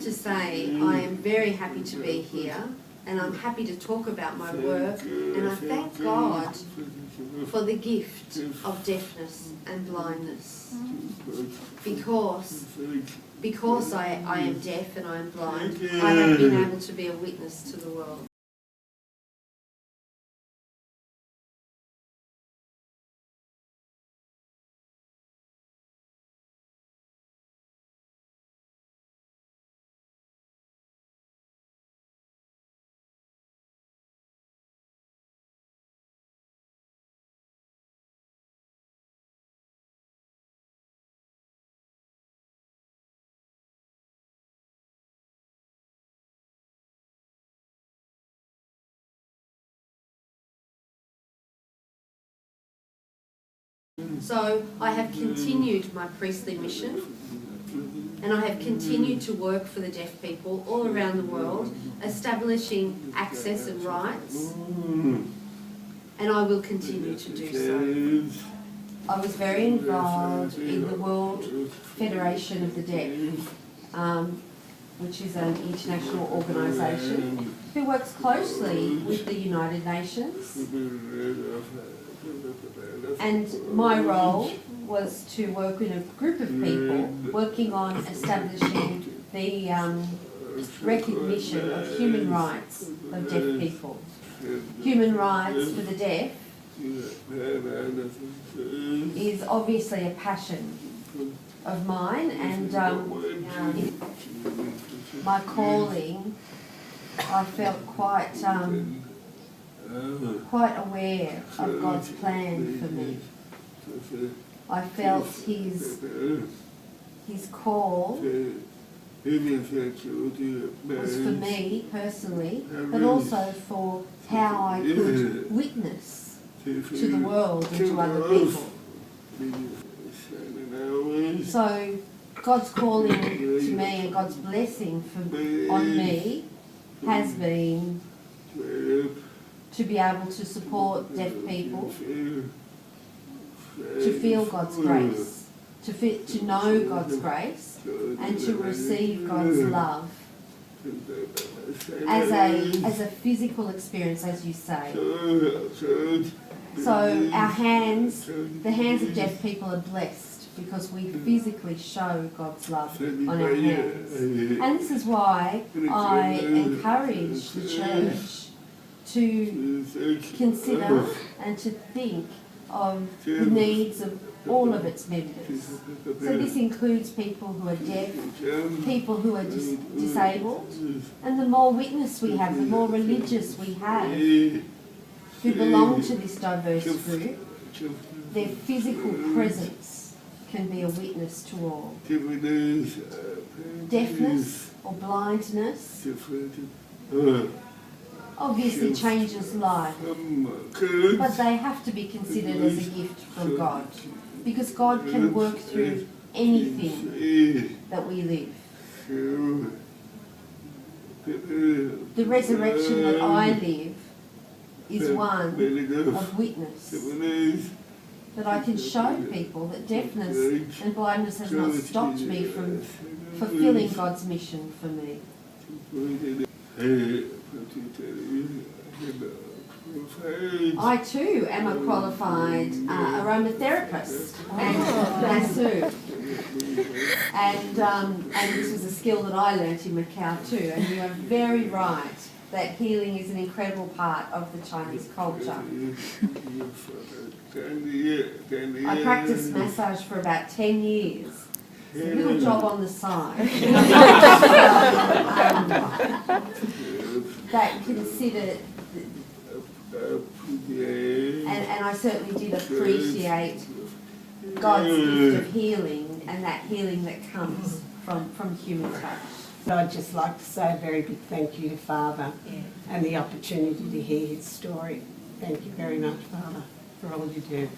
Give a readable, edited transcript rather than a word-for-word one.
to say I am very happy to be here, and I'm happy to talk about my work, and I thank God for the gift of deafness and blindness. Because I am deaf and I am blind, I have been able to be a witness to the world. So I have continued my priestly mission, and I have continued to work for the deaf people all around the world, establishing access and rights, and I will continue to do so. I was very involved in the World Federation of the Deaf, which is an international organisation who works closely with the United Nations. And my role was to work with a group of people working on establishing the recognition of human rights of deaf people. Human rights for the deaf is obviously a passion of mine, and my calling, I felt quite aware of God's plan for me. I felt His call was for me personally, but also for how I could witness to the world and to other people. So God's calling to me and God's blessing on me has been to be able to support deaf people, to feel God's grace, to know God's grace, and to receive God's love as a physical experience, as you say. So our hands, the hands of deaf people are blessed because we physically show God's love on our hands. And this is why I encourage the church to consider and to think of the needs of all of its members. So this includes people who are deaf, people who are disabled, and the more witness we have, the more religious we have who belong to this diverse group, their physical presence can be a witness to all. Deafness or blindness obviously changes life, but they have to be considered as a gift from God, because God can work through anything that we live. The resurrection that I live is one of witness, that I can show people that deafness and blindness has not stopped me from fulfilling God's mission for me. I too am a qualified aromatherapist and masseur, and this was a skill that I learnt in Macau too. And you are very right that healing is an incredible part of the Chinese culture. I practiced massage for about 10 years. It's a little job on the side. That considered, and I certainly did appreciate God's gift of healing and that healing that comes from human touch. I'd just like to say a very big thank you to Father and the opportunity to hear his story. Thank you very much, Father, for all you do.